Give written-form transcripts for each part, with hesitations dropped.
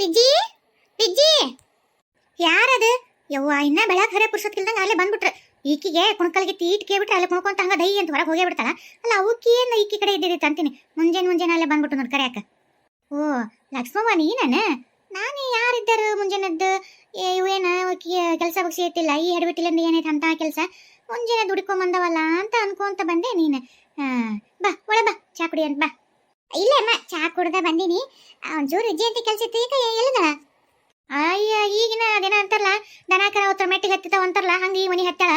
ವಿಜ್ಜಿ ವಿಜ್ಜಿ ಯಾರದು? ಯವ್ವ ಇನ್ನ ಬೆಳಕ್ ಹರೇ ಪುರ್ಸೊತ್ತಿಲ್ದಂಗ ಅಲ್ಲೇ ಬಂದ್ಬಿಟ್ರೆ ಈಕಿಗೆ ಕುಣಕಲ್ಗೆ ತೀಟ್ ಕೇಳ್ಬಿಟ್ರೆ ಅಲ್ಲೇ ಕುಣ್ಕೊಂತ ಹಂಗ ದೈ ಅಂತ ಹೊರಗೆ ಹೋಗೇ ಬಿಡ್ತಾಳ. ಅಲ್ಲ ಅವಕ್ಕಿ ಏನು ಈಕಿ ಕಡೆ ಇದ್ದಿದ್ದು ಅಂತೀನಿ. ಮುಂಜಾನೆ ಅಲ್ಲೇ ಬಂದ್ಬಿಟ್ಟು ನೋಡಿ ಕರೆಯಾಕ. ಓ ಲಕ್ಷ್ಮವ್ವ ನೀನ? ನಾನೇ ಯಾರಿದ್ದರು ಮುಂಜಾನೆದ್ದು ಇವೇನ ಕೆಲಸ ಬಗ್ಸಿ ಐತಿಲ್ಲ ಈ ಹೆಡ್ಬಿಟ್ಟಿಲಿಂದ ಏನೈತೆ ಅಂತ ಕೆಲಸ ಮುಂಜಾನೆ ದುಡ್ಕೊಂಬಂದವಲ್ಲ ಅಂತ ಅನ್ಕೊಂತ ಬಂದೆ. ನೀನು ಬಾ ಒಳ ಬಾ ಚಾ ಕುಡಿ ಅಂತ ಬಾ. ಇಲ್ಲ ಅಮ್ಮ ಚಾ ಕುಡ್ದ ಬಂದೀನಿ. ಒಂಚೂರು ವಿಜಯ ಅಂತ ಕೆಲಸ ಇತ್ತು. ಈಗ ಎಲ್ಲದಳ? ಅಯ್ಯ ಈಗಿನ ಅದೇನ ಅಂತಾರಲ್ಲ ದನ ಕರ ಅವತ್ತರ ಮೆಟ್ಟಿಗೆ ಹತ್ತಿತಾವ ಅಂತಾರಲ್ಲ ಹಂಗೆ ಈ ಮನಿ ಹತ್ತಾಳ.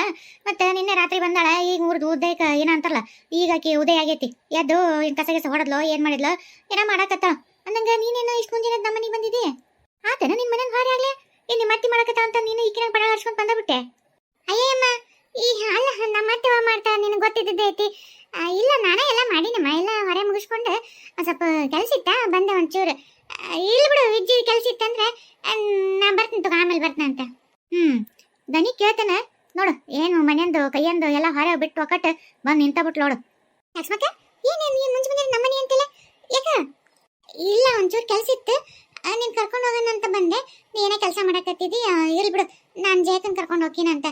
ಮತ್ತೆ ನಿನ್ನೆ ರಾತ್ರಿ ಬಂದಾಳ. ಈಗ ಮೂರ್ದು ಉದಯಕ ಏನ ಅಂತಾರಲ್ಲ ಈಗ ಆಕಿ ಉದಯ ಆಗೈತಿ. ಎದ್ದು ಕಸ ಗಿಸ ಹೊಡದ್ಲು ಏನ್ ಮಾಡಿದ್ಲು ಏನ ಮಾಡಾಕತ್ತ ಅಂದಂಗ ನೀನೇನು ಇಷ್ಟು ಮುಂಜಾನೆ ನಮ್ಮ ಮನೆಗೆ ಬಂದಿದ್ದಿ ಆತನ ನಿನ್ ಮನೆಗೆ ಭಾರಿ ಆಗ್ಲಿ ಏನ್ ನಿಮ್ಮ ಅತ್ತಿ ಮಾಡಕತ್ತ ಅಂತ ನೀನು ಈಕಿನ ಪಡ ಹರ್ಸ್ಕೊಂಡ್ ಬಂದಬಿಟ್ಟೆ. ಅಯ್ಯಮ್ಮ ಈ ಅಲ್ಲ ನಮ್ಮ ಅತ್ತೆ ಮಾಡ್ತಾ ನಿನಗೆ ಗೊತ್ತಿದ್ದೆ ಐತಿ. ಇಲ್ಲ ನಾನೇ ಎಲ್ಲ ಮಾಡೀನಮ್ಮ ಎಲ್ಲ ಹೊರೆ ಮುಗಿಸ್ಕೊಂಡು ಸ್ವಲ್ಪ ಕೆಲಸ ಇತ್ತ ಬಂದೆ ಒಂಚೂರು. ಇಲ್ಲಿ ಬಿಡು ವಿಜ್ಜಿ ಕೆಲಸ ಇತ್ತಂದ್ರೆ ನಾ ಬರ್ತೀನಿ ತಗೋ ಆಮೇಲೆ ಬರ್ತೀನಿ ಅಂತ. ದನಿ ಕೇಳ್ತಾನ ನೋಡು ಏನು ಮನೆಯಂದು ಕೈಯಂದು ಎಲ್ಲ ಹೊರ ಬಿಟ್ಟು ಒಕ್ಕಟ್ಟು ಬಂದು ನಿಂತ ಬಿಟ್ಟು ನೋಡು. ಲಕ್ಷ್ಮಕ್ಕ ಏನೇನು ನೀನು ಮುಂಚೆ ಮುಂಜಾನೆ ನಮ್ಮನೆ ಅಂತಿಲ್ಲ ಯಾಕ? ಇಲ್ಲ ಒಂಚೂರು ಕೆಲಸ ಇತ್ತು ನೀನು ಕರ್ಕೊಂಡು ಹೋಗೋಣ ಅಂತ ಬಂದೆ. ನೀನೇ ಕೆಲಸ ಮಾಡಕತ್ತಿದ್ದಿ. ಇರ್ಲಿ ಬಿಡು ನಾನು ಜಯಕನ್ ಕರ್ಕೊಂಡು ಹೋಗ್ತೀನಂತ.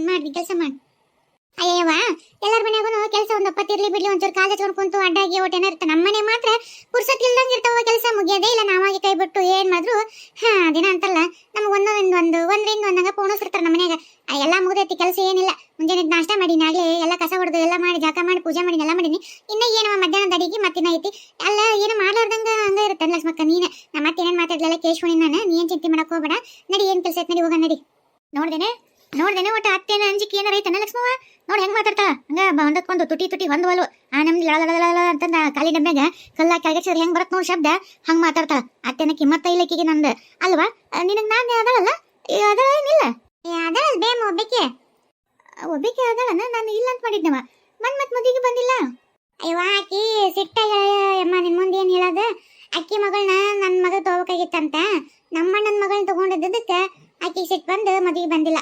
ಮಾಡಿ ಕೆಲಸ ಮಾಡಿ. ಅಯ್ಯವ್ವ ಎಲ್ಲರ ಮನೆಯಾಗೂ ಕೆಲಸ ಒಂದು ಒಪ್ಪತ್ತಿರ್ಲಿ ಬಿಡ್ಲಿ ಒಂಚೂರು ಕಾಲ ಹಚ್ಕೊಂಡು ಕುಂತು ಅಡ್ಡಾಗಿ ಓಟೇನ ಇರುತ್ತೆ. ನಮ್ಮನೆ ಮಾತ್ರ ಪುರ್ಸತ್ತಿಲ್ದಂಗೆ ಇರ್ತಾವ ಕೆಲಸ ಮುಗಿಯೋದೇ ಇಲ್ಲ. ನಾವಾಗಿ ಕೈ ಬಿಟ್ಟು ಏನು ಮಾಡಿದ್ರು ದಿನ ಅಂತಲ್ಲ ನಮ್ಗೆ ಒಂದರಿಂದ ಒಂದಂಗ ಪೋಣಿಸಿರ್ತಾರೆ ನಮ್ಮ ಮನ್ಯಾಗ. ಎಲ್ಲ ಮುಗಿದೈತಿ ಕೆಲಸ ಏನಿಲ್ಲ. ಮುಂಜಾನೆ ನಾಷ್ಟ ಮಾಡೀನಿ ಆಗಲೇ ಎಲ್ಲ ಕಸ ಹೊಡೆದು ಎಲ್ಲ ಮಾಡಿ ಜಾಕ ಮಾಡಿ ಪೂಜೆ ಮಾಡಿ ಎಲ್ಲ ಮಾಡೀನಿ. ಇನ್ನೂ ಏನೋ ಮಧ್ಯಾಹ್ನದ ಅಡಿಗೆ ಮತ್ತಿನ ಐತಿ ಅಲ್ಲ ಏನು ಮಾಡ್ಲಾರ್ದಂಗ ಹಂಗ ಇರುತ್ತೆ ಲಕ್ಷ್ಮಕ್ಕ. ನೀನು ನಮ್ಮ ಮತ್ತೆ ಏನೇನು ಮಾತಾಡ್ಲೆಲ್ಲ ಕೇಳ್ಸ್ಕೊಂಡು ನಾನು ನೀನು ಚಿಂತೆ ಮಾಡಕ್ ಹೋಗ್ಬೇಡ. ನಡಿ ಏನು ಕೆಲಸ ಐತೆ ನಡಿ ಹೋಗೋಣ ನಡಿ. ನೋಡ್ದೇನೆ ಒಟ್ಟು ಅತ್ತೇನ ಅಂಜಿಕೆ ಏನಾರ ಐತನ ಲಕ್ಷ್ಮವ್ವ? ನೋಡಿ ಹೆಂಗ್ ಮಾತಾಡ್ತಾ ಹಂಗ ಹೊಂದಕ್ಕೊಂದು ತುಟಿ ಹೊಂದವಲು ನಮ್ದು ಲಳ ಅಂತಂದ ಕಾಲಿ ಡಬ್ಬ್ಯಾಗ ಕಲ್ಲ ಕೆಳಗಚ್ಚಿದ್ರೆ ಹೆಂಗ್ ಬರತ್ ನೋಡಿ ಶಬ್ದ ಹಂಗ್ ಮಾತಾಡ್ತಾ. ಅತ್ತೇನ ಕಿಮ್ಮತ್ತ ಇಲ್ಲಕ್ಕಿಗೆ ನಂದು ಅಲ್ವಾ? ನಿನಗ್ ನಾನು ಅದಳಲ್ಲ ಅದಳ ಏನಿಲ್ಲ ಅದಳ ಬೇಮ ಒಬ್ಬಕ್ಕೆ ಅದಳನ ನಾನು ಇಲ್ಲ ಅಂತ ಮಾಡಿದ್ನವ ಮತ್ ಮದಿಗೆ ಬಂದಿಲ್ಲ. ಅಯ್ಯವ ಆಕಿ ಸಿಟ್ಟಾಗ ಅಮ್ಮ ನಿನ್ ಮುಂದೆ ಏನ್ ಹೇಳದ ಅಕ್ಕಿ ಮಗಳನ್ನ ನನ್ನ ಮಗ ತಗೋಬೇಕಾಗಿತ್ತಂತ ನಮ್ಮಣ್ಣನ ಮಗಳನ್ನ ತಗೊಂಡಿದ್ದಕ್ಕೆ ಆಕಿ ಸಿಟ್ಟು ಬಂದು ಮದಿಗೆ ಬಂದಿಲ್ಲ.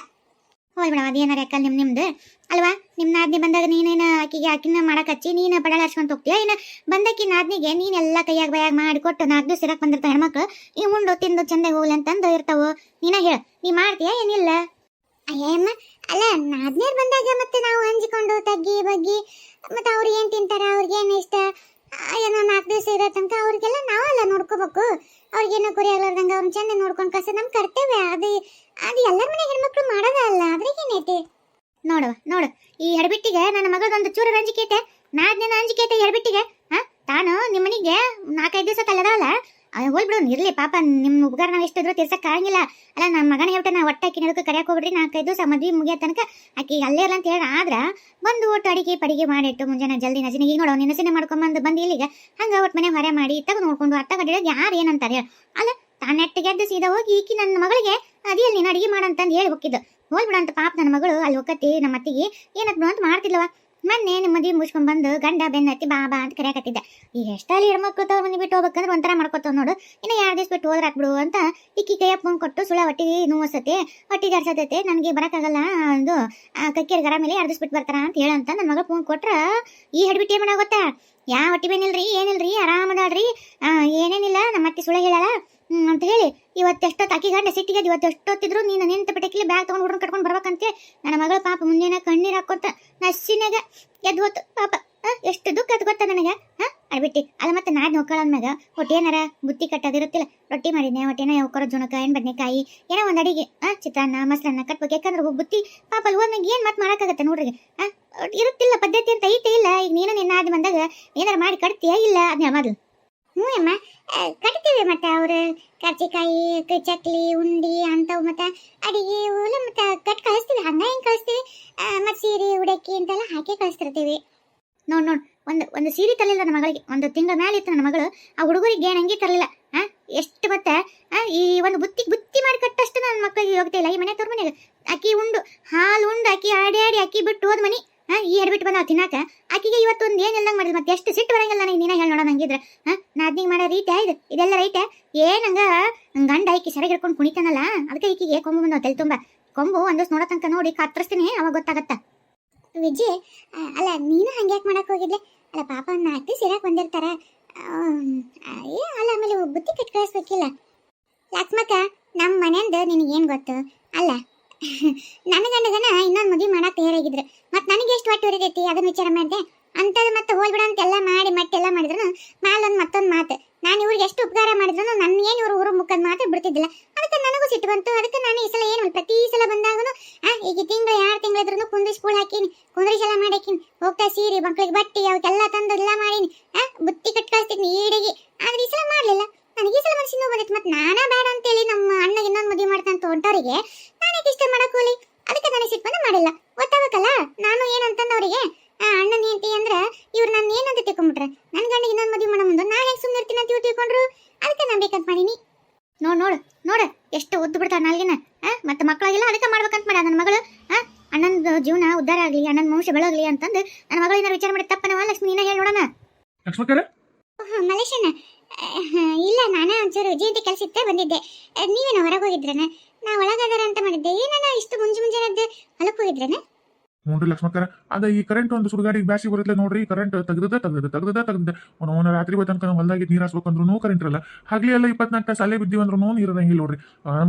ಹೋಯ್ ಬಿಡವ ಅದೇನಾರ ಯಾಕಲ್ ನಿಮ್ದು ಅಲ್ವಾ? ನಿಮ್ಮ ನಾದ್ನಿ ಬಂದಾಗ ನೀನೇನು ಆಕಿನ ಮಾಡಕ್ ಹಚ್ಚಿ ನೀನು ಪಡಾಳ ಹಚ್ಕೊಂತ ಹೋಗ್ತೀಯ. ಇನ್ನು ಬಂದಕ್ಕಿ ನಾದ್ನಿಗೆ ನೀನೆಲ್ಲ ಕೈಯಾಗ ಬೈಯಾಗ ಮಾಡಿಕೊಟ್ಟು 4 ದಿವಸ ಇರಕ್ ಬಂದಿರ್ತಾವ ಹೆಣ್ಮಕ್ಳು. ಈ ಉಂಡು ತಿಂದು ಚಂದ ಹೋಗ್ಲಿ ಅಂತಂದು ಇರ್ತಾವು. ನೀನ ಹೇಳ ನೀ ಮಾಡ್ತೀಯ ಏನಿಲ್ಲ? ಅಯ್ಯಮ್ಮ ಅಲ್ಲ ನಾದ್ನಿಯರ್ ಬಂದಾಗ ಮತ್ತೆ ನಾವು ಹಂಚಿಕೊಂಡು ತಗ್ಗಿ ಬಗ್ಗಿ ಮತ್ತೆ ಅವ್ರಿಗೆ ಏನ್ ತಿಂತಾರ ಅವ್ರಿಗೇನು ಇಷ್ಟ ಏನೋ 4 ದಿವಸ ಇರೋ ತನಕ ಅವ್ರಿಗೆಲ್ಲ ನಾವೆಲ್ಲ ನೋಡ್ಕೋಬೇಕು. ಅವ್ರಿಗೇನೋ ಕುರಿ ಆಗ್ಲಾರ್ದಂಗ ಅವ್ರನ್ನ ಚಂದ ನೋಡ್ಕೊಂಡು ಕಸ ನಮ್ಮ ಕರ್ತವ್ಯ. ಅದು ಎಲ್ಲರ ಮನೆ ಹೆಣ್ಮಕ್ಳು ಮಾಡೋದ ಅಲ್ಲ ಅದ್ರಾಗೇನೈತಿ? ನೋಡು ಈ ಹೆಡ್ಬಿಟ್ಟಿಗೆ ನನ್ನ ಮಗಳದೊಂದು ಚೂರ ಅಂಜಿಕೆ ಐತೆ. ನಾದ್ನೇನ ಅಂಜಿಕೆ ಐತೆ ಹೆಡ್ಬಿಟ್ಟಿಗೆ. ತಾನು ನಿಮ್ಮ ಮನೆಗೆ 4-5 ದಿವಸ ತಲೆದಲ್ಲ ಹೋಲ್ ಬಿಡು ಇರ್ಲಿ ಪಾಪ ನಿಮ್ಮ ಉಪಕಾರ ನಾವು ಎಷ್ಟಿದ್ರು ತೀರ್ಸಕ್ ಆಗಂಗಿಲ್ಲ. ಅಲ್ಲ ನಮ್ಮ ಮಗನ ಹೇಳ್ತಾ ನಾ ಒಟ್ಟಾಕಿ ನಡಕ್ಕೆ ಕರೆಯಕ್ಕೆ ಹೋಗ್ಬಿಡ್ರಿ 4-5 ದಿವಸ ಮದ್ವೆ ಮುಗಿಯೋ ತನಕ ಆಕಿ ಅಲ್ಲೇ ಇರಲ್ಲ ಅಂತ ಹೇಳಿ ಆದ್ರ ಬಂದು ಒಟ್ಟು ಅಡಿಗೆ ಪಡಿಗೆ ಮಾಡಿಟ್ಟು ಮುಂಜಾನೆ ಜಲ್ದಿ ನಜಿನಿಗೆ ಈಗ ನೋಡೋ ನಿನ್ನಸಿನೇ ಮಾಡ್ಕೊಂಬಂದು ಇಲ್ಲಿಗೆ ಹಂಗ ಒಟ್ಟು ಮನೆ ಹೊರೆ ಮಾಡಿ ತಗ ನೋಡ್ಕೊಂಡು ಅತ್ತ ಗಡಿಯಾಗ ಯಾರು ಏನಂತಾರೆ ಹೇಳ. ಅಲ್ಲ ತಾನೆಟ್ಟಿಗೆ ಎದ್ದು ಸೀದಾ ಹೋಗಿ ಈಕಿ ನನ್ನ ಮಗಳಿಗೆ ಅದಿಯಲ್ಲಿ ನೀನು ಅಡಿಗೆ ಮಾಡಂತಂದು ಹೇಳಿ ಹೋಗಿದ್ದು. ಹೋಲ್ ಬಿಡ ಅಂತ ಪಾಪ ನನ್ನ ಮಗಳು ಅಲ್ಲಿ ಹೋಗತ್ತಿ ನಮ್ಮ ಅತ್ತಿಗೆ ಏನತ್ ಅಂತ ಮಾಡ್ತಿಲ್ವ. ಮೊನ್ನೆ ನಿಮ್ಮ ಮದುವೆ ಮುಗಿಸ್ಕೊಂಡ್ ಬಂದು ಗಂಡ ಬೆನ್ನತ್ತಿ ಬಾಬಾ ಅಂತ ಕರೆಯಕತ್ತಿದ್ದ. ಈಗ ಎಷ್ಟಲ್ಲಿ ಹೆಣ್ಮಕ್ಳು ತವ್ರ ಮನೆ ಬಿಟ್ಟು ಹೋಗ್ಬೇಕಂದ್ರೆ ಒಂಥರ ಮಾಡ್ಕೊತಾವ ನೋಡು. ಇನ್ನು 2 ದಿವಸ ಬಿಟ್ಟು ಹೋದ್ರೆ ಹಾಕ್ಬಿಡು ಅಂತ ಈಕಿ ಕೈಯ ಫೋನ್ ಕೊಟ್ಟು ಸುಳ ಹೊಟ್ಟಿಗೆ ನೋವಸತ್ತೆ ಹೊಟ್ಟಿಗೆ ಅರ್ಸತೈತೆ ನನಗೆ ಬರೋಕ್ಕಾಗಲ್ಲ ಅದು ಕಕ್ಕೇರಿ ಗರ ಮೇಲೆ 2 ದಿವಸ ಬಿಟ್ಟು ಬರ್ತಾರ ಅಂತ ಹೇಳಂತ ನನ್ನ ಮಗಳು ಫೋನ್ ಕೊಟ್ರ ಈ ಹೆಡ್ಬಿಟ್ಟು ಏನ್ ಮಾಡ ಗೊತ್ತಾ? ಯಾವ ಹೊಟ್ಟಿ ಬೇನಿಲ್ರಿ ಏನಿಲ್ರಿ ಆರಾಮದಾಳ್ರಿ ಏನೇನಿಲ್ಲ ನಮ್ಮ ಅತ್ತಿ ಸುಳ ಹೇಳಲ್ಲ ಅಂತ ಹೇಳಿ ಇವತ್ತೆಷ್ಟೊತ್ತು ಅಕ್ಕಿ ಗಂಡ ಸಿಟ್ಟಿಗೆ ಇವತ್ತೆಷ್ಟೊತ್ತಿದ್ರು ನೀನು ನಿಂತ ಪಟಕಿಲಿ ಬ್ಯಾಗ್ ತಗೊಂಡು ಹುಡ್ಕೊಂಡು ಕಟ್ಕೊಂಡು ಬರ್ಬೇಕಂತೆ ನನ್ನ ಮಗಳು ಪಾಪ ಮುಂಜಾನೆ ಕಣ್ಣೀರು ಹಾಕೋತ ನಸಿನಾಗ ಎದ್ದು ಹೋತು ಪಾಪ. ಎಷ್ಟು ದುಃಖ ಅದು ಗೊತ್ತಾ ನನಗೆ ಅಡ್ಬಿಟ್ಟಿ ಅಲ್ಲ ಮತ್ತೆ ನಾದ್ ನೋಡ್ಕೊಳ್ಳೋದ್ಮ್ಯಾಗ ಹೊಟ್ಟೆ ಏನಾರ ಬುತ್ತಿ ಕಟ್ಟೋದಿರುತ್ತಿಲ್ಲ. ರೊಟ್ಟಿ ಮಾಡಿದ್ನೆ ಹೊಟ್ಟೆನ ಹೋಗ್ಕೊರೋ ಜುಣಕ ಏನು ಬದನೆಕಾಯಿ ಏನೋ ಒಂದು ಅಡಿಗೆ ಚಿತ್ರಾನ್ನ ಮೊಸರನ್ನ ಕಟ್ಬೇಕು. ಯಾಕಂದ್ರೆ ಬುತ್ತಿ ಪಾಪ ಅಲ್ಲಿ ಹೋದ್ನಾಗ ಏನು ಮತ್ತೆ ಮಾಡೋಕ್ಕಾಗತ್ತೆ ನೋಡ್ರಿ. ಇರುತ್ತಿಲ್ಲ ಪದ್ಧತಿ ಅಂತ ಐತೆ ಇಲ್ಲ. ಈಗ ನೀನು ನಿನ್ನ ಆದ್ ಬಂದಾಗ ಏನಾರು ಮಾಡಿ ಕಟ್ತೀಯ ಇಲ್ಲ ಅದನ್ನ ಮೊದಲು? ಹ್ಞೂ ಅಮ್ಮ ಕಟ್ತೀವಿ. ಮತ್ತೆ ಅವ್ರು ಕರ್ಚಿಕಾಯಿ ಚಕ್ಲಿ ಉಂಡಿ ಅಂತವು ಮತ್ತೆ ಅಡಿಗೆ ಎಲ್ಲ ಮತ್ತೆ ಕಟ್ ಕಳಿಸ್ತೀವಿ. ಹಂಗ ಹೆಂಗೆ ಕಳಿಸ್ತೀವಿ ಮತ್ತೆ ಸೀರೆ ಉಡಕ್ಕಿ ಅಂತೆಲ್ಲ ಹಾಕಿ ಕಳಿಸ್ತಿರ್ತೀವಿ. ನೋಡ್ ಒಂದು ಸೀರೆ ತರಲಿಲ್ಲ ನನ್ನ ಮಗಳಿಗೆ. ಒಂದು ತಿಂಗಳ ಮೇಲೆ ಇತ್ತು ನನ್ನ ಮಗಳು. ಆ ಹುಡುಗರಿಗೆ ಏನು ಹಂಗೆ ತರಲಿಲ್ಲ. ಎಷ್ಟು ಮತ್ತೆ ಈ ಒಂದು ಬುತ್ತಿ ಮಾಡಿ ಕಟ್ಟಷ್ಟು ನನ್ನ ಮಕ್ಕಳಿಗೆ ಹೋಗ್ತಾ ಇಲ್ಲ. ಈ ಮನೆ ತೋರ್ ಮನೆಗೆ ಅಕ್ಕಿ ಉಂಡು ಹಾಲು ಉಂಡು ಅಕ್ಕಿ ಆಡಿ ಅಕ್ಕಿ ಬಿಟ್ಟು ಹೋದ್ ಮನಿ ಈ ಎಡ್ಬಿಟ್ಟು ಬಂದ ತಿನ್ನಾಕ ಆಕಿಗೆ ಇವತ್ತೊಂದು ಏನೆಲ್ಲಂಗೆ ಮಾಡಿದ್ರು. ಮತ್ತೆ ಎಷ್ಟು ಸಿಟ್ಟು ಬರಂಗಿಲ್ಲ ನನಗೆ ನೀನ ಹೇಳಿ ನೋಡೋಣ ಹಂಗಿದ್ರೆ. ನಾದ್ನಿಗೆ ಮಾಡೋ ರೀತೆ ಇದೆಲ್ಲ ರೈತೆ ಏನಂಗ ಗಂಡ ಐಕಿ ಸೆರೆಗೆ ಹಿಡ್ಕೊಂಡು ಕುಣಿತಾನಲ್ಲ ಅದಕ್ಕೆ ಈಕಿಗೆ ಕೊಂಬು ಬಂದವ ತಲೆ ತುಂಬ. ಕೊಂಬು ಒಂದಷ್ಟು ನೋಡೋ ತನಕ ನೋಡಿ ಕತ್ತರಿಸ್ತೀನಿ ಅವಾಗ ಗೊತ್ತಾಗತ್ತ. ವಿಜಿ ಅಲ್ಲ ನೀನು ಹಂಗೆ ಯಾಕೆ ಮಾಡಕ್ ಹೋಗಿದ್ಲೆ? ಅಲ್ಲ ಪಾಪ 4 ದಿವಸ ಇರಾಕ್ ಬಂದಿರ್ತಾರ ಅಲ್ಲ ಆಮೇಲೆ ಬುತ್ತಿ ಕಟ್ ಕಳಿಸ್ಬೇಕಿಲ್ಲ. ಲಕ್ಷ್ಮಕ್ಕ ನಮ್ಮ ಮನೆಯಿಂದ ನಿನಗೇನು ಗೊತ್ತು ಅಲ್ಲ. ನನ್ನ ಗಂಡಗನ ಇನ್ನೊಂದು ಮದುವೆ ಮಾಡಕ್ಕೆ ತಯಾರಾಗಿದ್ರು ಮತ್ತು ನನಗೆ ಎಷ್ಟು ಹೊಟ್ಟೆ ಹೊರಿತೈತಿ ಅದನ್ನ ವಿಚಾರ ಮಾಡಿದೆ. ಅಂಥದ್ದು ಮತ್ತೆ ಹೋಗ್ಬಿಡ ಅಂತೆಲ್ಲ ಮಾಡಿ ಮಟ್ಟೆಲ್ಲ ಮಾಡಿದ್ರು ಮ್ಯಾಲೊಂದು ಮತ್ತೊಂದು ಮಾತು. ನಾನು ಇವ್ರಿಗೆ ಎಷ್ಟು ಉಪಕಾರ ಮಾಡಿದ್ರು ನನ್ನ ಏನು ಇವರು ಊರು ಮುಖದ ಮಾತು ಬಿಡ್ತಿದ್ದಿಲ್ಲ. ಅದಕ್ಕೆ ನನಗೂ ಸಿಟ್ಟು ಬಂತು. ಅದಕ್ಕೆ ನಾನು ಈ ಸಲ ಏನು ಪ್ರತಿ ಸಲ ಬಂದಾಗೂ ಈಗ ತಿಂಗಳು 2 ತಿಂಗಳಿದ್ರು ಕುಂದ್ರಿ ಸ್ಕೂಲ್ ಹಾಕೀನಿ, ಕುಂದ್ರಿ ಸಲ ಮಾಡಾಕಿನಿ, ಹೋಗ್ತಾ ಸೀರೆ ಮಕ್ಳಿಗೆ ಬಟ್ಟೆ ಅವಕ್ಕೆಲ್ಲ ತಂದು ಎಲ್ಲ ಮಾಡೀನಿ, ಬುತ್ತಿ ಕಟ್ ಕಳಿಸ್ತೀನಿ ಈಡಿಗೆ. ಆದ್ರೆ ಈ ಸಲ ಮಾಡಲಿಲ್ಲ. ನನಗೆ ಈ ಸಲ ಮನಸ್ಸಿನ ಬಂದಿತ್ತು. ಮತ್ತೆ ನಾನಾ ಬೇಡ ಅಂತೇಳಿ ನಮ್ಮ ಅಣ್ಣಗೆ ಇನ್ನೊಂದು ಮದುವೆ ಮಾಡ್ತಂತ ಹೊಂಟವರಿಗೆ ನಾನೇ ಇಷ್ಟ ಮಾಡಕ್ ಹೋಲಿ. ಅದಕ್ಕೆ ನನಗೆ ಸಿಟ್ಟು ಬಂದು ಮಾಡಿಲ್ಲ. ಗೊತ್ತಾಗಬೇಕಲ್ಲ ನಾನು ಏನಂತಂದ ಅವರಿಗೆ ಅಣ್ಣನ ಹೆಂಡತಿ ಅಂದ್ರೆ ಇವ್ರು ನನ್ನ ಏನಂತ ತಿಳ್ಕೊಂಡ್ಬಿಟ್ರೆ ನನ್ನ ಗಂಡ ಇನ್ನೊಂದು ಮದುವೆ ಮಾಡೋ ಮುಂದೆ ನಾನು ಹೆಂಗೆ ಸುಮ್ಮನೆ ಇರ್ತೀನಿ ಅಂತ ಇವ್ರು ತಿಳ್ಕೊಂಡ್ರು. ಅದಕ್ಕೆ ನಾನು ಬೇಕಂತ ಮಾಡೀನಿ. ನೋಡು ಎಷ್ಟು ಉದ್ದು ಬಿಡ್ತಾವ ನಾಲ್ಗಿನ. ಮತ್ತೆ ಮಕ್ಕಳಾಗಿಲ್ಲ ಅದಕ್ಕೆ ಮಾಡ್ಬೇಕಂತ ಮಾಡ ನನ್ನ ಮಗಳು. ಅಣ್ಣನ ಜೀವನ ಉದ್ಧಾರ ಆಗಲಿ, ಅಣ್ಣನ ವಂಶ ಬೆಳಗಲಿ ಅಂತಂದು ನನ್ನ ಮಗಳು ಏನಾರು ವಿಚಾರ ಮಾಡಿ ತಪ್ಪನವ. ಲಕ್ಷ್ಮಿ ನೀನ ಹೇಳಿ ನೋಡೋಣ. ಮಲೇಶನ ಇಲ್ಲ, ನಾನೇ ಒಂಚೂರು ಜಯಂತಿ ಕೆಲಸ ಇತ್ತೇ ಬಂದಿದ್ದೆ. ನೀವೇನ ಹೊರಗೆ ಹೋಗಿದ್ರನ? ನಾ ಒಳಗದಾರ ಅಂತ ಮಾಡಿದ್ದೆ. ಏನಾನ ಇಷ್ಟು ಮುಂಜಾನೆ ಹೊಲಕ್ಕೆ ಹೋಗಿದ್ರನ? ನೋಡ್ರಿ ಲಕ್ಷ್ಮಕ್ಕರ, ಅದ ಈ ಕರೆಂಟ್ ಒಂದು ಸುಡುಗಾಡಿಗೆ ಬ್ಯಾಸಿ ಬರುತ್ತೆ ನೋಡ್ರಿ. ಕರೆಂಟ್ ತೆಗ್ದ ಅವನ ರಾತ್ರಿ ತನಕ ಹೊಲದಾಗಿ ನೀರು ಹಾಸ್ಬೇಕಂದ್ರೂ ಕರೆಂಟ್ ಇರಲ್ಲ. ಹಾಗ್ಲಿ ಎಲ್ಲ 24 ತಾಸು ಅಲ್ಲೇ ಬಿದ್ದೀವಂದ್ರೂ ನೀರು ಇರಂಗಿಲ್ಲ ನೋಡ್ರಿ.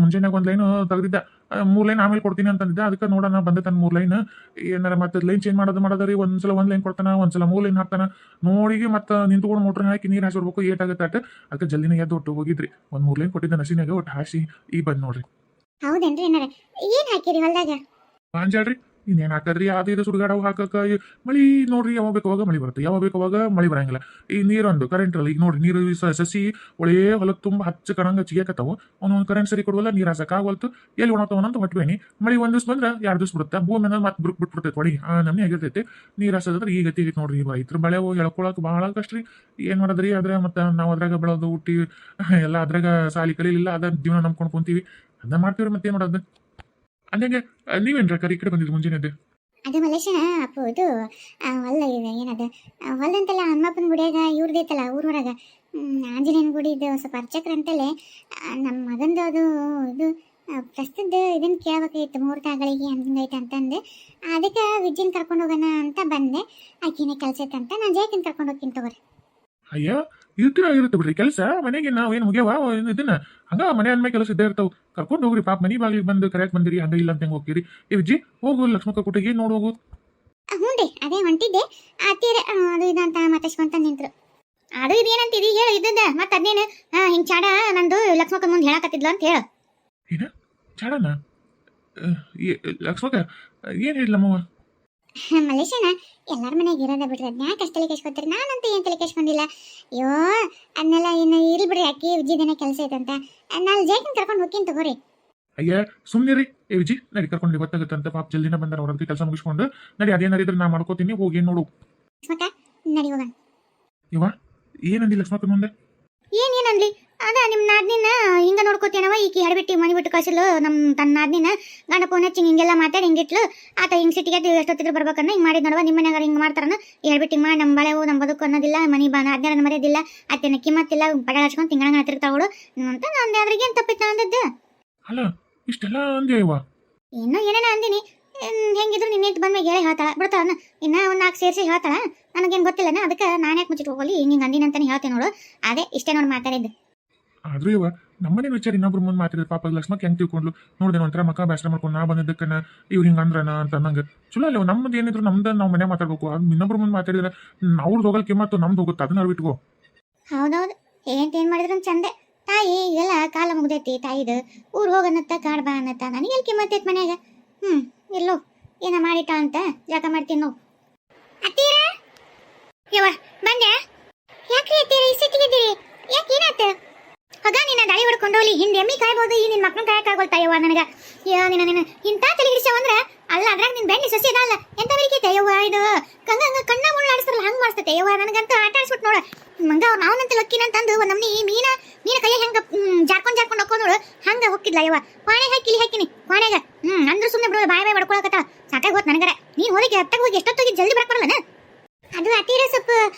ಮುಂಜಾನೆಗೆ ಒಂದು ಲೈನ್ ತೆಗ್ದಿದ್ದ, 3 ಲೈನ್ ಆಮೇಲೆ ಕೊಡ್ತೀನಿ ಅಂತಂದಿದ್ದೆ. ಅದಕ್ಕೆ ನೋಡೋಣ ಬಂದ ತನ್ನ 3 ಲೈನ್ ಏನಾರ ಮತ್ತೆ ಲೈನ್ ಚೇಂಜ್ ಮಾಡೋದ್ರಿ. ಒಂದ್ಸಲ 1 ಲೈನ್ ಕೊಡ್ತಾನ, ಒಂದ್ಸಲ 3 ಲೈನ್ ಹಾಕ್ತಾನ. ನೋಡಿಗೆ ಮತ್ತೆ ನಿಂತ್ಕೊಂಡು ಮೋಟ್ರ್ ಹಾಕಿ ನೀರು ಹಾಸಿರ್ಬೇಕು. ಏಟಾಗುತ್ತೆ ಅಟ್ ಅದಕ್ಕೆ ಜಲ್ದಿನ ಎದ್ದು ಒಟ್ಟು ಹೋಗಿದ್ರಿ. 3 ಲೈನ್ ಕೊಟ್ಟಿದ್ದ ನಸಿನಾಗ ಒಟ್ಟು ಹಾಸಿ ಈಗ ಬಂದ್ ನೋಡ್ರಿ. ಹೌದೇನ್ರಿ ಏನಾರ ಏನ್ ಹಾಕಿರಿ ಹೊಲದಾಗ? ಬಾಂಜಾಡ್ರಿ ಇನ್ನೇನು ಹಾಕದ್ರಿ. ಅದು ಸುಡುಗಾಡವು ಹಾಕಕ್ಕೆ ಮಳಿ ನೋಡ್ರಿ. ಯಾವಾಗ ಬೇಕು ಅವಾಗ ಮಳಿ ಬರುತ್ತೆ, ಯಾವಾಗ ಬೇಕು ಅವಾಗ ಮಳಿ ಬರಂಗಿಲ್ಲ. ಈ ನೀರೊಂದು ಕರೆಂಟ್ ಅಲ್ಲ. ಈಗ ನೋಡ್ರಿ ನೀರು ಸಸಿ ಒಳೇ ಹೊಲಕ್ಕೆ ತುಂಬ ಹಚ್ಚ ಕಣಂಗ ಚಿಗಕತ್ತಾವು. ಒಂದೊಂದು ಕರೆಂಟ್ ಸರಿ ಕೊಡುವಲ್ಲ, ನೀರು ಹಾಸಕ್ಕೆ ಆಗವಲ್ತು. ಎಲ್ಲಿ ಒಣತವನಂತ ಹೊಟ್ಬೇನಿ. ಮಳಿ 1 ದಿವಸ ಬಂದ್ರೆ 2 ದಿವಸ ಬಿಡುತ್ತೆ. ಭೂಮಿ ಮೇಲೆ ಮತ್ತೆ ಬಿಟ್ಬಿಡ್ತೈತೆ ಒಳಗೆ. ನಮ್ನಿ ಆಗಿರ್ತೈತಿ. ನೀರು ಹಾಸೋದ್ರೆ ಈಗ ಗತಿ ಆಗೈತೆ ನೋಡ್ರಿ. ರೈತರ ಬೆಳೆ ಹೇಳ್ಕೊಳಕ್ಕೆ ಭಾಳ ಕಷ್ಟ ರೀ. ಏನು ಮಾಡೋದ್ರಿ. ಆದ್ರೆ ಮತ್ತೆ ನಾವು ಅದ್ರಾಗ ಬೆಳೋದು ಹುಟ್ಟಿ ಎಲ್ಲ ಅದ್ರಾಗ ಸಾಲಿ ಕಲಿಲಿಲ್ಲ. ಅದ ಜೀವನ ನಂಬ್ಕೊಂಡು ಕುಂತೀವಿ. ಅದನ್ನ ಮಾಡ್ತೀವ್ರಿ. ಮತ್ತೆ ಏನು ಮಾಡೋದು. ಅಂದಂಗೆ ನೀವೇನ್ರ ಕರಿ ಕಡೆ ಬಂದಿದ್ದು ಮುಂಜಾನೆ? ಅದು ಮಲೇಶನ ಅಪ್ಪು ಇದು ಹೊಲ ಇದೆ ಏನದು ಹೊಲದಂತೆಲ್ಲ ಹನುಮಪ್ಪನ ಗುಡಿಯಾಗ ಇವ್ರದೈತಲ್ಲ ಊರ ಹೊರಗ ಆಂಜನೇಯನ ಗುಡಿ ಇದು ಸ್ವಲ್ಪ ಅರ್ಚಕ್ರ ಅಂತಲೇ ನಮ್ಮ ಮಗಂದು ಅದು ಇದು ಪ್ರಸ್ತುತ ಇದನ್ನ ಕೇಳಬೇಕಾಗಿತ್ತು ಮುಹೂರ್ತಗಳಿಗೆ ಹಂಗೈತೆ ಅಂತಂದು. ಅದಕ್ಕೆ ವಿಜ್ಜಿನ ಕರ್ಕೊಂಡು ಹೋಗೋಣ ಅಂತ ಬಂದೆ. ಆಕಿನ ಕೆಲಸ ಇತ್ತಂತ ನಾನು ಜಯಕಿನ ಕರ್ಕೊಂಡು ಹೋಗ್ತೀನಿ ತಗೋರಿ. ಅಯ್ಯೋ ಇರುತ್ತೆ ಬಿಡ್ರಿ ಕೆಲಸ. ಮನೆಗೆ ನಾವೇನು ಮುಗಿಯವ ಇದನ್ನ ಹಂಗ ಮನೆ ಅಂದ್ಮೇಲೆ ಕೆಲಸ ಇದ್ದೇ ಇರ್ತಾವ. ಕರ್ಕೊಂಡು ಹೋಗ್ರಿ. ಪಾಪ ಮನಿ ಬಾಗಿಲಿಗೆ ಬಂದು ಕರೆಕ್ಟ್ ಬಂದಿರಿ. ಹಂಗ ಇಲ್ಲ ಅಂತ ಹೆಂಗೆ ಹೋಗ್ತೀರಿ? ಏ ವಿಜ್ಜಿ ಹೋಗು ಲಕ್ಷ್ಮಕ್ಕ ಕುಟ್ಟಿಗೆ ನೋಡಿ ಹೋಗು. ಹ್ಞೂ ರೀ ಅದೇ ಹೊಂಟಿದ್ದೆ. ಅತ್ತೀರ ಅದು ಇದಂತ ಮಾತಾಡ್ಸ್ಕೊಂತ ನಿಂತ್ರು. ಅದು ಇದೇನಂತೀರಿ ಹೇಳು ಇದ್ದದ. ಮತ್ತೆ ಅದೇನು ಹಿಂಗೆ ಚಾಡ ನಂದು ಲಕ್ಷ್ಮಕ್ಕ ಮುಂದೆ ಹೇಳಕತ್ತಿದ್ಲು ಅಂತ ಹೇಳು. ಏನ ಚಾಡನ? ಲಕ್ಷ್ಮಕ್ಕ ಏನು ಹೇಳಿಲ್ಲಮ್ಮವ? ಮಲೇಶನ ಎಲ್ಲರ ಮನೆಗೆ ಇರೋದ ಬಿಡ್ರಿ. ಅದನ್ನ ಯಾಕೆ ಅಷ್ಟು ತಲೆ ಕೆಸ್ಕೊತೀರಿ? ನಾನಂತೂ ಏನು ತಲೆ ಕೆಸ್ಕೊಂಡಿಲ್ಲ. ಅಯ್ಯೋ ಅದನ್ನೆಲ್ಲ ಇನ್ನು ಇರ್ಲಿ ಬಿಡ್ರಿ. ಅಕ್ಕಿ ವಿಜಯದೇನ ಕೆಲಸ ಐತಂತ ನಾನು ಜಯಕಿನ ಕರ್ಕೊಂಡು ಹೋಗ್ತೀನಿ ತಗೋರಿ. ಅಯ್ಯ ಸುಮ್ಮನಿರಿ. ಏ ವಿಜಿ ನಡಿ ಕರ್ಕೊಂಡು ಗೊತ್ತಾಗುತ್ತಂತ. ಪಾಪ ಜಲ್ದಿನ ಬಂದಾರ ಅವ್ರದ್ದು ಕೆಲಸ ಮುಗಿಸ್ಕೊಂಡು. ನಡಿ ಅದೇನಾರಿದ್ರೆ ನಾ ಮಾಡ್ಕೋತೀನಿ. ಹೋಗಿ ಏನು ನೋಡು. ಲಕ್ಷ್ಮಕ್ಕ ನಡಿ ಹೋಗೋಣ. ಇವ ಏನಂದಿ ಲಕ್ಷ್ಮಕ್ಕ ಮುಂದೆ? ಏನೇನಂದ್ಲಿ ಅದ ನಿಮ್ಮ ನಾದ್ನಿನ ಹಿಂಗ ನೋಡ್ಕೋತೇನವ. ಈಕಿ ಹಡಬಿಟ್ಟು ಮನಿ ಬಿಟ್ಟು ಕಳಿಸಲು ನಮ್ಮ ತನ್ನ ನಾದ್ನಿನ ಗಂಡ ಫೋನ್ ಹಚ್ಚಿ ಹಿಂಗೆಲ್ಲ ಮಾತಾಡಿ ಹಿಂಗಿಟ್ಲು. ಆತ ಹಿಂಗೆ ಸಿಟ್ಟಿಗೆ ಎಷ್ಟೊತ್ತಿದ್ರು ಬರ್ಬೇಕನ್ನ ಹಿಂಗೆ ಮಾಡಿದ್ ನೋಡುವ. ನಿಮ್ಮ ಮನ್ಯಾಗ ಹಿಂಗೆ ಮಾಡ್ತಾರನ ಹೇಳ್ಬಿಟ್ಟು ಹಿಂಗೆ ಮಾಡಿ ನಮ್ಮ ಬಳೆವು ನಮ್ಮ ಬದುಕು ಅನ್ನೋದಿಲ್ಲ. ಮನಿ ಅದ್ಯಾರನ್ನ ಮರ್ಯಾದಿಲ್ಲ. ಅತ್ತೇನ ಕಿಮ್ಮತ್ತಿಲ್ಲ. ಪಡ ಹಚ್ಕೊಂಡು ತಿಂಗಳ ತಿರ್ತಾವಳು ಅಂತ ನಂದು. ಅದ್ರಿಗೆ ಏನು ತಪ್ಪಿತ್ತು ಅಂದದ್ದು? ಅಲ್ಲ ಇಷ್ಟೆಲ್ಲ ಅಂದೆ ಇವ. ಇನ್ನೂ ಏನೇನ ಅಂದಿನಿ. ಹೆಂಗಿದ್ರು ನಿನ್ನೆ ಬಂದ್ಮೇಲೆ ಹೇಳಿ ಹೇಳ್ತಾಳ ಬಿಡ್ತಾಳ. ಇನ್ನ ಒಂದು 4 ಸೇರಿಸಿ ಹೇಳ್ತಾಳ. ನನಗೇನು ಗೊತ್ತಿಲ್ಲನ. ಅದಕ್ಕೆ ನಾನು ಯಾಕೆ ಮುಚ್ಚಿಟ್ಟು ಹೋಗಲಿ ಹಿಂಗೆ ಅಂದಿನ ಅಂತಾನೆ ಹೇಳ್ತೇನೆ ನೋಡು. ಅದೇ ಇಷ್ಟೇ ನೋಡಿ ಮಾತಾಡಿದ್ದು. ಆದ್ರೂ ಇವ ನಮ್ಮನೆ ವಿಚಾರ ಇನ್ನೊಬ್ರು ಮುಂದೆ ಮಾತಾಡಿದ್ರೆ ಪಾಪ ಲಕ್ಷ್ಮಕ್ಕ ಹೆಂಗೆ ತಿಳ್ಕೊಂಡ್ಲು ನೋಡಿದೆ. ಒಂಥರ ಮಕ್ಕ ಬ್ಯಾಸರ ಮಾಡ್ಕೊಂಡು ನಾ ಬಂದಿದ್ದಕ್ಕೆ ಇವ್ರು ಹಿಂಗೆ ಅಂದ್ರನ ಅಂತ ನಂಗೆ ಚಲೋ ಅಲ್ಲ. ನಮ್ದು ಏನಿದ್ರು ನಮ್ದು ನಾವು ಮನೆ ಮಾತಾಡ್ಬೇಕು. ಅದು ಇನ್ನೊಬ್ರು ಮುಂದೆ ಮಾತಾಡಿದ್ರೆ ಅವ್ರದ್ದು ಹೋಗಲ್ ಕಿಮ್ಮತ್ತು ನಮ್ದು ಹೋಗುತ್ತೆ. ಅದನ್ನ ಬಿಟ್ಕೋ. ಹೌದೌದು ಏನ್ ಮಾಡಿದ್ರು ಚಂದೆ. ತಾಯಿ ಎಲ್ಲ ಕಾಲ ಮುಗ್ದೈತಿ. ತಾಯಿದು ಊರು ಹೋಗನ್ನತ್ತ ಕಾಡ್ ಬಾ ಅನ್ನತ್ತ. ನನಗೆ ಎಲ್ಲಿ ಕಿಮ್ಮತ್ತೈತಿ ಮನ್ಯಾಗ. ಎಲ್ಲೋ ಏನ ಮಾಡಿಟ ಅಂತ ಜಾಗ ಮಾಡ್ತೀನಿ ನಾವು. ಅತ್ತೀರ ಯವ್ವ ಬಂದೆ. ಯಾಕೆ ಅತ್ತೀರ ಇಷ್ಟಿಟ್ಟಿದ್ದೀರಿ? ಯಾಕೆ ಏನಾತ? ಆಗ ನಿನ್ನ ದಾಳಿ ಹೊಡ್ಕೊಂಡು ಹೋಗ್ಲಿ. ಹಿಂದೆ ಎಮ್ಮಿ ಕಾಯ್ಬೋದು. ಈ ನಿನ್ನ ಮಕ್ಕಳು ಕಾಯಕ್ಕಾಗೋಲ್ತಾ ಯವ್ವ ನನಗೆ. ನಿನ್ನ ಇಂಥ ತಲೆ ಹಿಡಿಸವ ಅಂದ್ರೆ ಅಲ್ಲ. ಅದ್ರಾಗ ನಿನ್ನ ಬೆಣ್ಣೆ ಸಸಿ ಅದಲ್ಲ ಎಂತ ಬೆಳಿಕೈತೆ ಯವ್ವ. ಇದು ಹಂಗ ಕಣ್ಣ ಮುಳ್ಳು ಆಡಿಸ್ತಾರಲ್ಲ ಹಂಗೆ ಮಾಡಿಸ್ತೈತೆ ಯವ್ವ. ನನಗಂತೂ ಆಟ ಆಡಿಸ್ಬಿಟ್ಟು ನೋಡು ಮಂಗ. ಅವ್ರು ನಾವಂತ ಲಕ್ಕಿನಂತಂದು ಒಂದು ನಮ್ನಿ ಮೀನ ಕೈಯ ಹೆಂಗೆ ಜಾರ್ಕೊಂಡು ಹಾಕೋದು ಹಂಗೆ ಹೋಗಿದ್ಲ ಯವ್ವ. ಪಾಣೆ ಹಾಕಿ ಹಾಕಿನಿ ಪಾಣೆಗ. ಅಂದ್ರೆ ಸುಮ್ಮನೆ ಬಿಡು. ಬಾಯ್ ಮಾಡ್ಕೊಳಕತ್ತ ಸಾಕಾಗಿ ಹೋತ್ ನನಗರ. ನೀನು ಹೋಗಿ ಹತ್ತಾಗ ಹೋಗಿ ಎಷ್ಟೊತ್ತೋಗಿ ಜಲ್ದಿ ಬರಲ್ಲ. ಅದು ಅತೀರ ಸ್ವಲ್ಪ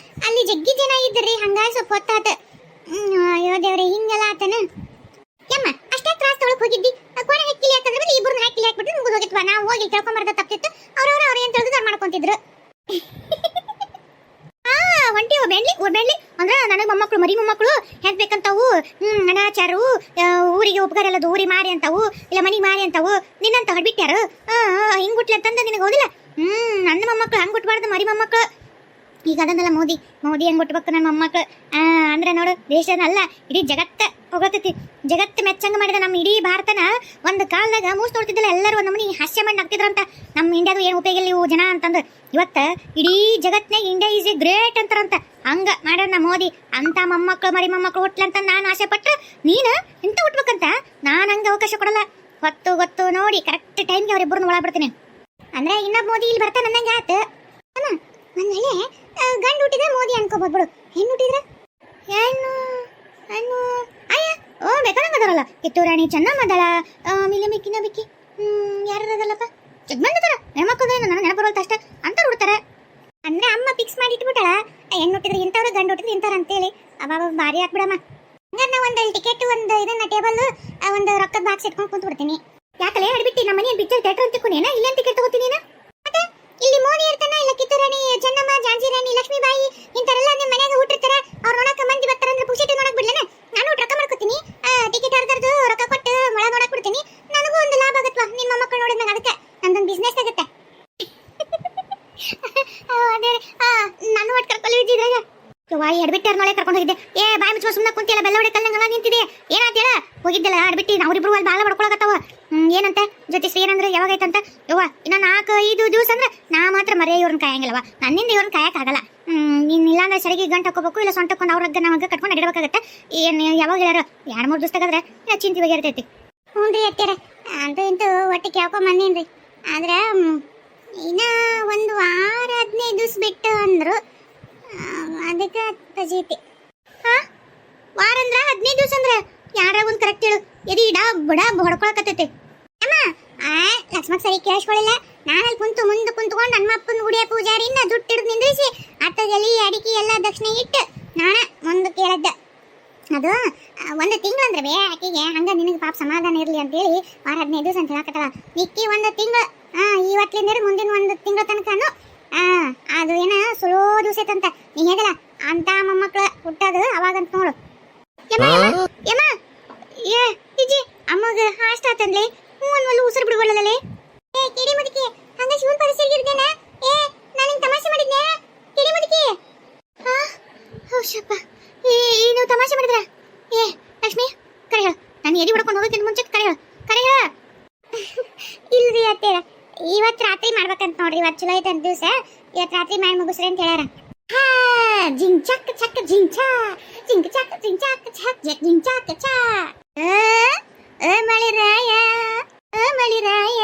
ಅಲ್ಲಿ ಜಗ್ಗಿ ಜನ ಇದ್ರಿ. ಹಂಗಾಗಿ ಸ್ವಲ್ಪ ಹೊತ್ತಾತ. ಅಯ್ಯೋ ದೇವ್ರೆ ಹಿಂಗೆಲ್ಲ ಆತನ ಯಮ್ಮ. ಅಷ್ಟೇ ತ್ರಾಸ ತೊಳಕ್ ಹೋಗಿದ್ದಿ. ಕೋಣೆ ಹಾಕಿಲಿ ಹಾಕಂದ್ರೆ ಬಲ್ಲಿ ಇಬ್ಬರನ್ನ ಹಾಕಿಲಿ ಹಾಕ್ಬಿಟ್ಟು ಮುಗಿದು ಹೋಗಿತ್ವಾ. ನಾವು ಹೋಗಿ ಕೇಳ್ಕೊಂಬಾರ್ದ ತಪ್ಪಿತ್ತು. ಅವ್ರ ಏನ್ ತಿಳಿದು ಮಾಡ್ಕೊಂತಿದ್ರು. ಹೊಂಟಿ ಬೆಳ್ಳಿ ಅಂದ್ರೆ ನನಗೆ ಮೊಮ್ಮಕ್ಕಳು ಮರಿ ಮೊಮ್ಮಕ್ಕಳು ಹೆಂಗ್ ಬೇಕಂತವು ಅನಾಚಾರು ಊರಿಗೆ ಉಪಕಾರ ಎಲ್ಲ ಊರಿ ಮಾರಿ ಅಂತವು ಇಲ್ಲ ಮನಿ ಮಾರಿ ಅಂತವು ನಿನ್ನಂತ ಹೊಡ್ಬಿಟ್ಟಾರು ಹಿಂಗ್ ಗುಟ್ಲೆ ಅಂತಂದ ನಿನಗೆ ಹೋದಿಲ್ಲ ನನ್ನ ಮೊಮ್ಮಕ್ಕಳು ಹಂಗ್ ಗುಟ್ಬಾರ್ದು ಮರಿ ಮೊಮ್ಮಕ್ಕಳು ಈಗ ಅದನ್ನೆಲ್ಲ ಮೋದಿ ಹೆಂಗ್ ಗುಟ್ಬೇಕು ನನ್ನ ಮೊಮ್ಮಕ್ಕಳು ಅಂದ್ರೆ ನೋಡು ದೇಶನಲ್ಲ ಇಡೀ ಜಗತ್ತ ಹೋಗತೈತಿ ಜಗತ್ತು ಮೆಚ್ಚಂಗ ಮಾಡಿದ ನಮ್ಮ ಇಡೀ ಭಾರತನ ಒಂದು ಕಾಲದಾಗ ಮೂಸ್ ನೋಡ್ತಿದ್ದಿಲ್ಲ ಎಲ್ಲರೂ ಒಂದು ನಮ್ಮನಿ ಹಾಸ್ಯ ಮಾಡಿ ನಗ್ತಿದ್ರಂತ ನಮ್ಮ ಇಂಡಿಯಾದು ಏನು ಉಪಯೋಗ ಇಲ್ಲ ಇವು ಜನ ಅಂತಂದು ಇವತ್ತ ಇಡೀ ಜಗತ್ನಾಗ ಇಂಡಿಯಾ ಈಸ್ ಎ ಗ್ರೇಟ್ ಅಂತಾರಂತ ಹಂಗ ಮಾಡ್ಯಾನ ಮೋದಿ ಅಂತ ಮೊಮ್ಮಕ್ಕಳು ಮರಿ ಮೊಮ್ಮಕ್ಕಳು ಹುಟ್ಲಂತ ನಾನು ಆಸೆ ಪಟ್ಟ ನೀನು ಇಂತ ಹುಟ್ಬೇಕಂತ ನಾನು ಹಂಗ ಅವಕಾಶ ಕೊಡಲ್ಲ ಗೊತ್ತು ನೋಡಿ ಕರೆಕ್ಟ್ ಟೈಮ್ಗೆ ಅವ್ರಿಬ್ಬರನ್ನ ಒಳಬಿಡ್ತೀನಿ ಅಂದ್ರೆ ಇನ್ನೊಬ್ಬ ಮೋದಿ ಇಲ್ಲಿ ಬರ್ತಾನೆ ಅನ್ನಂಗೆ ಆತು ಅಮ್ಮ ಒಂದ್ ವೇಳೆ ಗಂಡು ಹುಟ್ಟಿದ್ರೆ ಮೋದಿ ಅನ್ಕೋಬಹುದು ಬಿಡು ಹೆಣ್ಣು ಹುಟ್ಟಿದ್ರೆ ಹೆಣ್ಣು ಅಯ್ಯ ಬೇಕಾದಂಗದಾರಲ್ಲ ಕಿತ್ತೂರಾಣಿ ಚೆನ್ನಮ್ಮ ಅದಳ ಆಮೇಲೆ ಮಿಕ್ಕಿನ ಬಿಕ್ಕಿ ಯಾರದಲ್ಲಪ್ಪ ಜಗ್ಮಂದದಾರ ಹೆಣ್ಮಕ್ಳು ನನ್ನ ನೆನಪರೋಲ್ತ ಅಷ್ಟೇ ಅಂತ ಹುಡ್ತಾರೆ ಅಂದ್ರೆ ಅಮ್ಮ ಫಿಕ್ಸ್ ಮಾಡಿ ಇಟ್ಬಿಟ್ಟಾಳ ಹೆಣ್ಣು ಹುಟ್ಟಿದ್ರೆ ಇಂಥವ್ರು ಗಂಡು ಹುಟ್ಟಿದ್ರೆ ಇಂಥವ್ರು ಅಂತೇಳಿ ಅವ ಭಾರಿ ಹಾಕ್ಬಿಡಮ್ಮ ಹಂಗಾರೆ ನಾ ಒಂದು ಟಿಕೆಟ್ ಒಂದು ಇದನ್ನ ಟೇಬಲ್ ಒಂದು ರೊಕ್ಕದ ಬಾಕ್ಸ್ ಇಟ್ಕೊಂಡು ಕುಂತು ಬಿಡ್ತೀನಿ ಯಾಕಲೇ ಹಿಡ್ಬಿಟ್ಟು ನಮ್ಮ ಮನೆ ಪಿಕ್ಚರ್ ಥಿಯೇಟರ್ ಅಂತ ತಿಳ್ಕೊಂಡೇನ ಇಲ್ಲೇನು ಟಿಕೆಟ್ ತಗೋತೀನಿ ಮತ್ತೆ ಇಲ್ಲಿ ಮೋದಿ ಇರ್ತಾನ ಇಲ್ಲ ಕಿತ್ತೂರಾಣಿ ಚೆನ್ನಮ್ಮ ಝಾನ್ಸಿ ರಾಣಿ ಲಕ್ಷ್ಮೀಬಾಯಿ ಇಂಥರೆಲ್ಲ ನಿಮ್ಮ ಮನೆಯಾಗ ಹುಟ್ಟಿರ್ತಾರ ಅವ್ರು ನೋಡಕ್ಕೆ ಮಂದಿ ಬರ್ತಾರ ಅಂದ್ರೆ ಪುಕ್ಷಿಟಿ ನೋಡಕ್ ಬಿಡ್ಲೇನ ನಾನು ರೊಕ್ಕ ಮಾಡ್ಕೊತೀನಿ ಟಿಕೆಟ್ ಅರ್ಧರ್ದು ರೊಕ್ಕ ಕೊಟ್ಟು ಮೊಳ ನೋಡಕ್ ಬಿಡ್ತೀನಿ ನನಗೂ ಒಂದು ಲಾಭ ಆಗತ್ವಾ ನಿಮ್ಮ ಮಕ್ಕಳು ನೋಡಿದ್ನಾಗ ಅದಕ್ಕೆ ನಂದೊಂದು ಬಿಸ್ನೆಸ್ ಆಗುತ್ತೆ ಅದೇ ನಾನು ಒಟ್ಟು ಕರ್ಕೊಳ್ಳಿ ಇದ್ದಿದ್ರಾಗ ವಾಯಿ ಅಡ್ಬಿಟ್ಟಾರ ನಾಳೆ ಕರ್ಕೊಂಡು ಹೋಗಿದ್ದೆ ಬಾಯಿ ಮುಚ್ಚೋ ಸುಮ್ಮನೆ ಕುಂತಿಲ್ಲ ಬೆಲ್ಲ ಹೊಡೆ ಕಲ್ಲಂಗಲ್ಲ ನಿಂತಿದೆ ಏನಾತ ಹೇಳ ಹೋಗಿದ್ದೆಲ್ಲ ಅಡ್ಬಿಟ್ಟು ಅವ್ರಿಬ್ರು ಅಲ್ಲಿ ಬಾಳ ಬಡ್ಕೊಳಕತ್ತಾವ ಏನಂತ ಜೊತೆ ಏನಂದ್ರೆ ಯಾವಾಗೈತಂತ ಯವ್ವ ಇನ್ನ 4-5 ದಿವಸ ಅಂದ್ರೆ ನಾ ಮಾತ್ರ ಮರೆಯ ಇವ್ರನ್ನ ಕಾಯಂಗಿಲ್ಲವ ನನ್ನಿಂದ ಇವ್ರನ್ನ ಕಾಯಕ್ಕಾಗಲ್ಲ ನೀನ್ ಇಲ್ಲಾಂದ್ರೆ ಸರಿಗೆ ಗಂಟು ಹಾಕೋಬೇಕು ಇಲ್ಲ ಸೊಂಟಕೊಂಡು ಅವ್ರ ಹಗ್ಗ ನಾವು ಹಗ್ಗ ಕಟ್ಕೊಂಡು ಅಡಿಡ್ಬೇಕಾಗತ್ತೆ ಏನು ಯಾವಾಗ ಹೇಳ್ಯಾರ 2-3 ದಿವಸದಾಗಂದ್ರೆ ಚಿಂತೆ ಬಗ್ಗೆ ಇರ್ತೈತಿ ಹ್ಞೂ ರೀ ಅತ್ಯಾರ ಅಂತೂ ಇಂತೂ ಒಟ್ಟು ಕೇಳ್ಕೊಂಡ್ ಬಂದೀನಿ ರೀ ಆದ್ರೆ ಇನ್ನ ಒಂದು ವಾರ 15 ದಿವಸ ಬಿಟ್ಟು ಅಂದ್ರು ಅದಕ್ಕೆ ತಜೀತಿ ವಾರ ಅಂದ್ರ 15 ದಿವಸ ಅಂದ್ರೆ ಯಾರ ಒಂದು ಕರೆಕ್ಟ್ ಹೇಳು ಎದಿ ಬಡ ಹೊಡ್ಕೊಳಕತ್ತೈತಿ ಅಮ್ಮ ಲಕ್ಷ್ಮಕ್ ಸರಿ ಕೇಳಿಸ್ಕೊಳ್ಳಿಲ್ಲ ನಾನು ಕುಂತು ಮುಂದೆ ಕುಂತ್ಕೊಂಡು ನನ್ನ ಅಪ್ಪನ ಗುಡಿಯ ಪೂಜಾರಿನ ಜುಟ್ಟು ಹಿಡಿದು ನಿಂದ್ರಿಸಿ ಅತ್ತಗಲಿ ಅಡಿಕೆ ಎಲ್ಲ ದಕ್ಷಿಣೆ ಇಟ್ಟು ನಾನ ಮುಂದೆ ಕೇಳದ್ದ ಅದು ಒಂದು ತಿಂಗಳು ಅಂದ್ರೆ ಬೇ ಆಕೆಗೆ ಹಂಗ ನಿನಗೆ ಪಾಪ ಸಮಾಧಾನ ಇರಲಿ ಅಂತೇಳಿ ವಾರ 15 ದಿವಸ ಅಂತ ಹೇಳಕತ್ತಲ್ಲ ನಿಕ್ಕಿ ಒಂದು ತಿಂಗಳು ಇವತ್ತಿಂದ ಮುಂದಿನ ಒಂದು ತಿಂಗಳ ತನಕನು ಅದು ಏನ ಸುಲೋ ದಿವಸ ಐತಂತ ನೀ ಹೇಗಲ್ಲ ಅಂತ ಮೊಮ್ಮಕ್ಳು ಹುಟ್ಟೋದು ಅವಾಗಂತ ನೋಡು ಯಮ್ಮ ಏ ಇಜ್ಜಿ ಅಮ್ಮಗ ಹಾಸ್ಟ್ ಆತಂದ್ಲೆ ಒಂದು ಉಸಿರು ಬಿಡ್ಕೊಳ್ಳಲೇ ಕಿಡಿ ಮುದುಕಿ ಹಂಗ ಶಿವನ್ ಪರಿಸರಿಗೆ ಇರ್ದೇನ ನಾನು ತಮಾಷೆ ಮಾಡಿದ್ನೆ ಕಿಡಿ ಮುದುಕಿ ಹೌಶಪ್ಪ ನೀವು ತಮಾಷೆ ಮಾಡಿದ್ರ ಲಕ್ಷ್ಮಿ ಕರೆ ಹೇಳ ನಾನು ಎಡಿ ಹೊಡ್ಕೊಂಡು ಹೋಗೋಕ್ಕಿಂತ ಮುಂಚೆ ಕರೆ ಹೇಳ ಇಲ್ರಿ ಅತ್ತೇಳ ಇವತ್ತು ರಾತ್ರಿ ಮಾಡ್ಬೇಕಂತ ನೋಡ್ರಿ ಇವತ್ತು ಚಲೋ ಐತೆ ದಿವಸ ಇವತ್ತು ರಾತ್ರಿ ಮಾಡಿ ಮುಗಿಸ್ರಿ ಅಂತ ಹೇಳ್ಯಾರ ಜಿಂಗ್ ಚಕ್ ಚಕ್ ಜಿಂಗ್ ಚಾ ಜಿಂಗ್ ಚಕ್ ಜಿಂಗ್ ಚಕ್ ಚಕ್ ಜಿಂಗ್ ಚಕ್ ಚಾ ಮಳಿರಾಯ ಮಳಿರಾಯ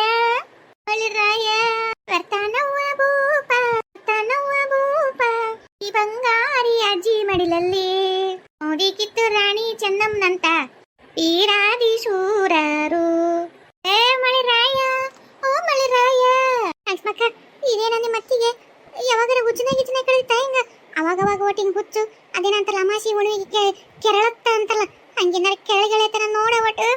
ಮಳಿರಾಯ ಬರ್ತಾನವ್ವ ಭೂಪ ಈ ಬಂಗಾರಿ ಅಜ್ಜಿ ಮಡಿಲಲ್ಲಿ ನೋಡಿ ಕಿತ್ತೂರಾಣಿ ಚೆನ್ನಮ್ಮನಂತ ವೀರಾದಿ ಶೂರರು ಮಳಿರಾಯ ಓ ಮಳಿರಾಯ ಲಕ್ಷ್ಮಕ್ಕ ಇದೇನ ನಿಮ್ಮ ಅತ್ತಿಗೆ ಯಾವಾಗಾರ ಹುಚ್ಚನ ಕಳೀತಾ ಹಿಂಗ ಅವಾಗವಾಗ ಒಟ್ಟಿಂಗ್ ಹುಚ್ಚು ಅದೇನಂತಲ್ಲ ಅಮಾಸಿ ಉಣಿಗೆ ಕೆರಳತ್ತ ಅಂತಲ್ಲ ಹಂಗೇನಾರ ಕೆಳಗೆಳೆ ತರ ನೋಡ ಒಟ್ಟು